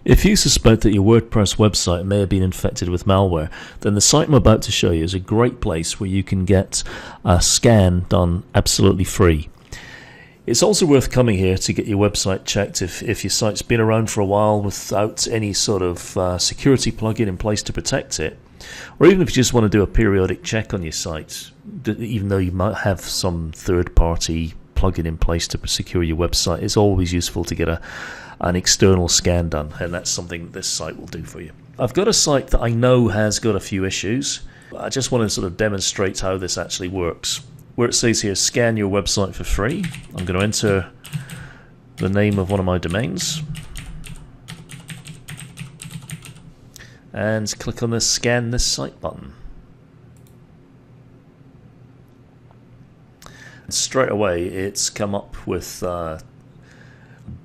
If you suspect that your WordPress website may have been infected with malware, then the site I'm about to show you is a great place where you can get a scan done absolutely free. It's also worth coming here to get your website checked if your site's been around for a while without any sort of security plugin in place to protect it, or even if you just want to do a periodic check on your site, even though you might have some third-party plugin in place to secure your website. It's always useful to get an external scan done, and that's something this site will do for you. I've got a site that I know has got a few issues. I just want to sort of demonstrate how this actually works. Where it says here, scan your website for free, I'm going to enter the name of one of my domains and click on the scan this site button. And straight away it's come up with a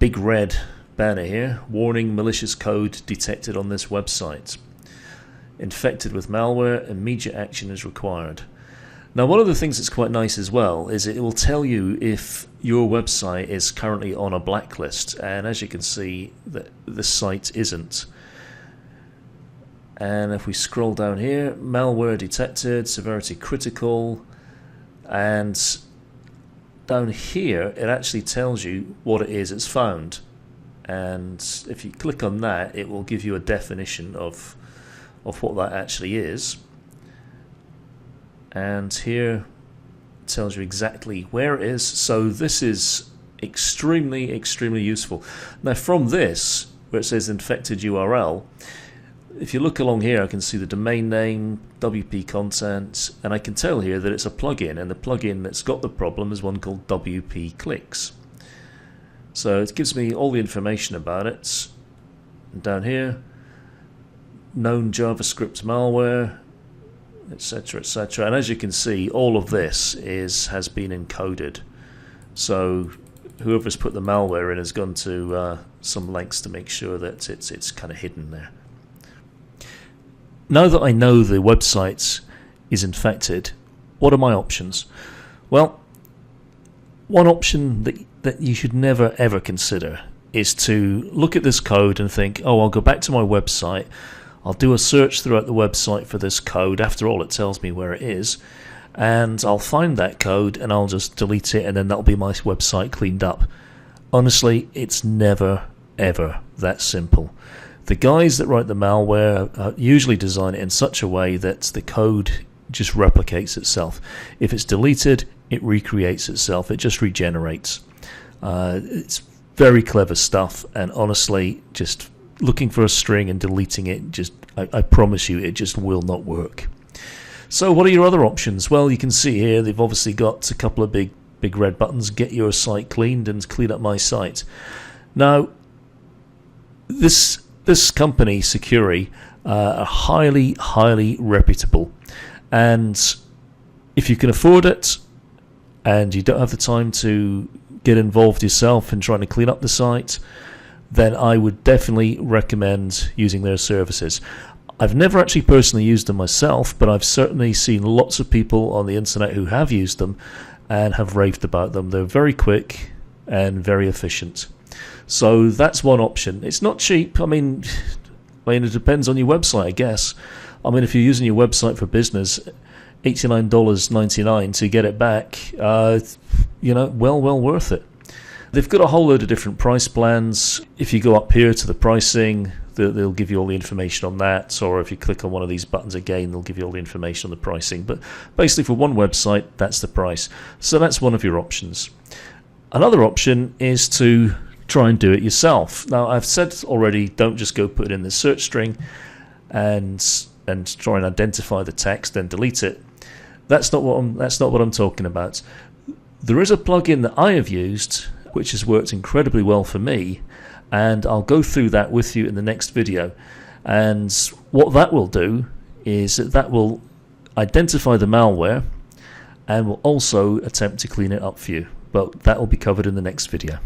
big red banner here, warning, malicious code detected on this website. Infected with malware, immediate action is required. Now, one of the things that's quite nice as well is it will tell you if your website is currently on a blacklist, and as you can see, the site isn't. And if we scroll down here, malware detected, severity critical, and down here it actually tells you what it is it's found. And if you click on that, it will give you a definition of what that actually is. And here it tells you exactly where it is. So this is extremely useful. Now from this, where it says infected URL, if you look along here, I can see the domain name, WP content, and I can tell here that it's a plugin, and the plugin that's got the problem is one called WP clicks. So it gives me all the information about it. And down here, known JavaScript malware, etc., etc. And as you can see, all of this has been encoded. So whoever's put the malware in has gone to some lengths to make sure that it's kind of hidden there. Now that I know the website is infected, what are my options? Well, one option that you should never ever consider is to look at this code and think, oh, I'll go back to my website, I'll do a search throughout the website for this code, after all it tells me where it is, and I'll find that code and I'll just delete it, and then that'll be my website cleaned up. Honestly, it's never ever that simple. The guys that write the malware usually design it in such a way that the code just replicates itself. If it's deleted, it recreates itself, it just regenerates. It's very clever stuff, and honestly, just looking for a string and deleting it, I promise you, it just will not work. So what are your other options? Well, you can see here they've obviously got a couple of big red buttons, get your site cleaned and clean up my site. Now, this company, Securi, are highly reputable, and if you can afford it and you don't have the time to get involved yourself in trying to clean up the site, then I would definitely recommend using their services. I've never actually personally used them myself, but I've certainly seen lots of people on the internet who have used them and have raved about them. They're very quick and very efficient. So that's one option. It's not cheap. I mean, it depends on your website, I guess. I mean, if you're using your website for business, $89.99 to get it back, well worth it. They've got a whole load of different price plans. If you go up here to the pricing, they'll give you all the information on that, or if you click on one of these buttons again, they'll give you all the information on the pricing. But basically for one website, that's the price. So that's one of your options. Another option is to try and do it yourself. Now, I've said already, don't just go put it in the search string and try and identify the text, then delete it. That's not what I'm talking about. There is a plugin that I have used which has worked incredibly well for me, and I'll go through that with you in the next video. And what that will do is that will identify the malware and will also attempt to clean it up for you, but that will be covered in the next video.